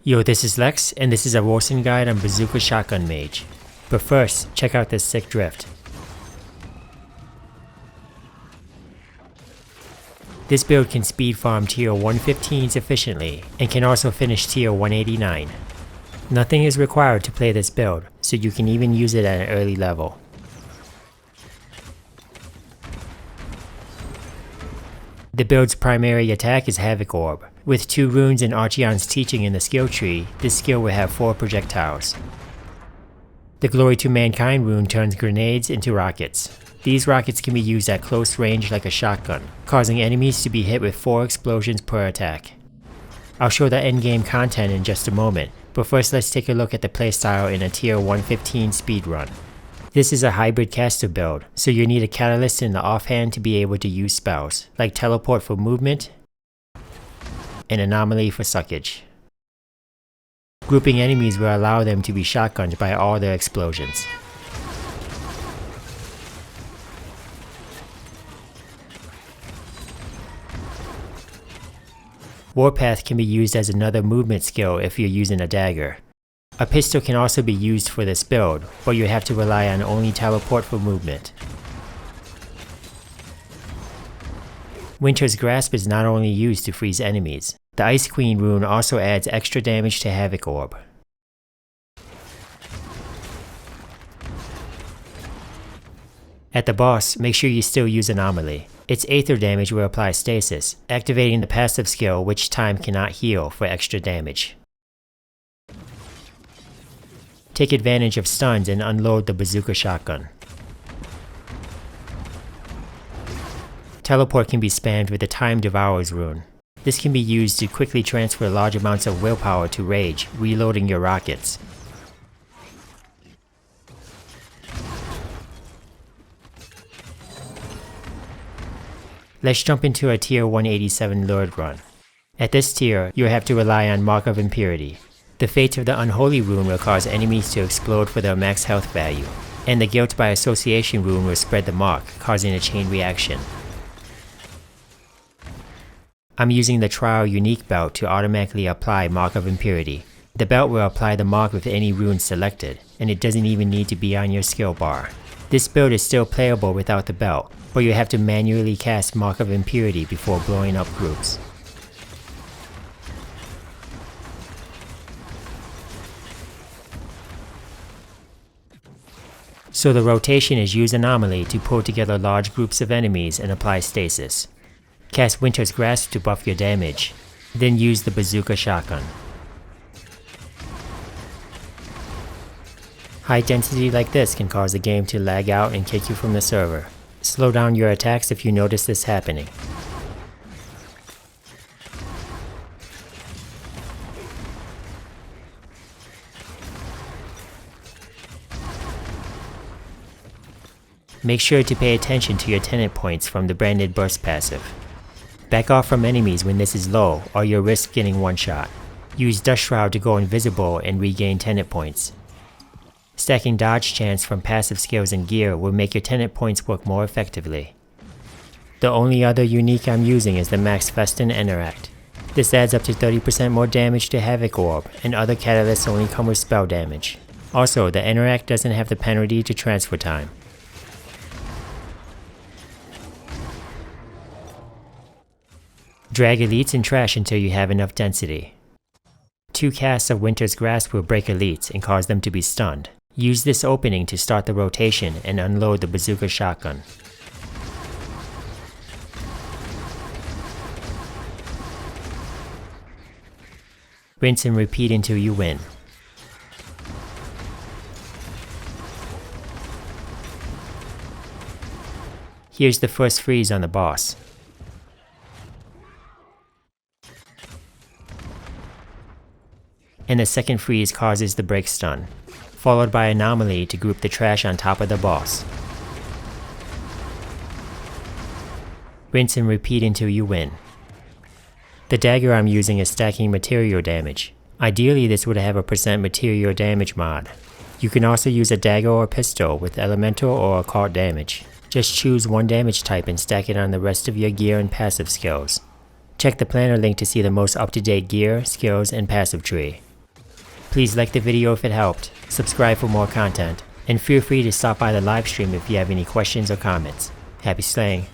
Yo, this is Lex, and this is a Wolcen guide on Bazooka Shotgun Mage. But first, check out this sick drift. This build can speed farm tier 115s efficiently, and can also finish tier 189. Nothing is required to play this build, so you can even use it at an early level. The build's primary attack is Havoc Orb. With 2 runes and Archeon's teaching in the skill tree, this skill will have 4 projectiles. The Glory to Mankind rune turns grenades into rockets. These rockets can be used at close range like a shotgun, causing enemies to be hit with 4 explosions per attack. I'll show the endgame content in just a moment, but first let's take a look at the playstyle in a tier 115 speedrun. This is a hybrid caster build, so you need a catalyst in the offhand to be able to use spells, like teleport for movement and anomaly for suckage. Grouping enemies will allow them to be shotgunned by all their explosions. Warpath can be used as another movement skill if you're using a dagger. A pistol can also be used for this build, but you have to rely on only teleport for movement. Winter's Grasp is not only used to freeze enemies. The Ice Queen rune also adds extra damage to Havoc Orb. At the boss, make sure you still use Anomaly. Its Aether damage will apply stasis, activating the passive skill which time cannot heal for extra damage. Take advantage of stuns and unload the Bazooka shotgun. Teleport can be spammed with the Time Devours rune. This can be used to quickly transfer large amounts of willpower to rage, reloading your rockets. Let's jump into a tier 187 lured run. At this tier, you'll have to rely on Mark of Impurity. The Fate of the Unholy rune will cause enemies to explode for their max health value, and the Guilt by Association rune will spread the mark, causing a chain reaction. I'm using the Trial Unique belt to automatically apply Mark of Impurity. The belt will apply the mark with any rune selected, and it doesn't even need to be on your skill bar. This build is still playable without the belt, but you have to manually cast Mark of Impurity before blowing up groups. So the rotation is use Anomaly to pull together large groups of enemies and apply stasis. Cast Winter's Grasp to buff your damage, then use the Bazooka shotgun. High density like this can cause the game to lag out and kick you from the server. Slow down your attacks if you notice this happening. Make sure to pay attention to your tenant points from the branded burst passive. Back off from enemies when this is low, or you'll risk getting one shot. Use Dust Shroud to go invisible and regain tenant points. Stacking dodge chance from passive skills and gear will make your tenant points work more effectively. The only other unique I'm using is the Max Festin Interact. This adds up to 30% more damage to Havoc Orb, and other catalysts only come with spell damage. Also, the Interact doesn't have the penalty to transfer time. Drag elites and trash until you have enough density. 2 casts of Winter's Grasp will break elites and cause them to be stunned. Use this opening to start the rotation and unload the Bazooka shotgun. Rinse and repeat until you win. Here's the first freeze on the boss. And the second freeze causes the break stun, followed by Anomaly to group the trash on top of the boss. Rinse and repeat until you win. The dagger I'm using is stacking material damage. Ideally this would have a % material damage mod. You can also use a dagger or pistol with elemental or occult damage. Just choose one damage type and stack it on the rest of your gear and passive skills. Check the planner link to see the most up-to-date gear, skills, and passive tree. Please like the video if it helped, subscribe for more content, and feel free to stop by the live stream if you have any questions or comments. Happy slaying.